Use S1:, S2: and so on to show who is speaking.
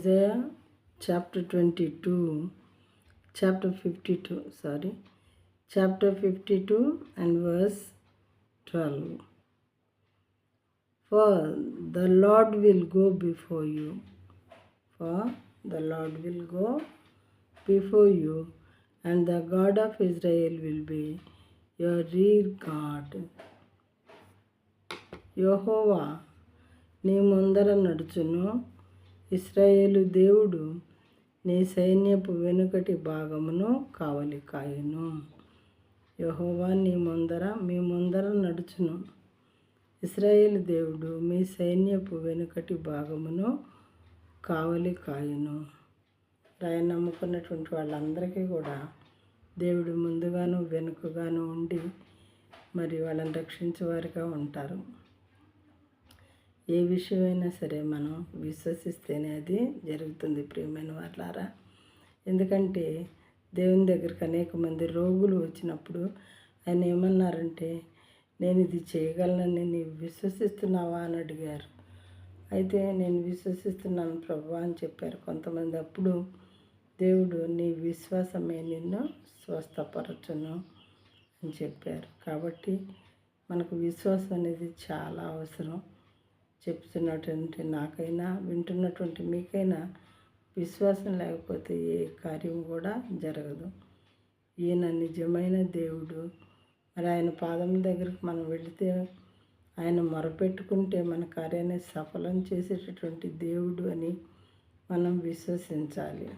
S1: Isaiah chapter 52 and verse 12. For the Lord will go before you. For the Lord will go before you, and the God of Israel will be your rear guard. యెహోవా నీ ముందర నడుచును, ఇశ్రాయేలు దేవుడు నీ సైన్యపు వెనుకటి భాగమును కావలి కాయును. యెహోవా మీ ముందర నడుచును, ఇశ్రాయేలు దేవుడు మీ సైన్యపు వెనుకటి భాగమును కావలి కాయును. ఆయన నమ్ముకున్నటువంటి వాళ్ళందరికీ కూడా దేవుడు ముందుగాను వెనుకగాను ఉండి మరి వాళ్ళని రక్షించేవారిగా ఉంటారు. ఏ విషయమైనా సరే మనం విశ్వసిస్తేనే అది జరుగుతుంది ప్రియమైన వాళ్ళారా. ఎందుకంటే దేవుని దగ్గరికి అనేక మంది రోగులు వచ్చినప్పుడు ఆయన ఏమన్నారంటే, నేను ఇది చేయగలనని నీవు విశ్వసిస్తున్నావా అని అడిగారు. అయితే నేను విశ్వసిస్తున్నాను ప్రభువా అని చెప్పారు కొంతమంది. అప్పుడు దేవుడు నీ విశ్వాసమే నిన్ను స్వస్థపరచును అని చెప్పారు. కాబట్టి మనకు విశ్వాసం అనేది చాలా అవసరం. చెప్తున్నటువంటి నాకైనా వింటున్నటువంటి మీకైనా విశ్వాసం లేకపోతే ఏ కార్యం కూడా జరగదు. ఈయన నిజమైన దేవుడు. మరి ఆయన పాదముల దగ్గరికి మనం వెళితే ఆయన మొరపెట్టుకుంటే మన కార్యాన్ని సఫలం చేసేటటువంటి దేవుడు అని మనం విశ్వసించాలి.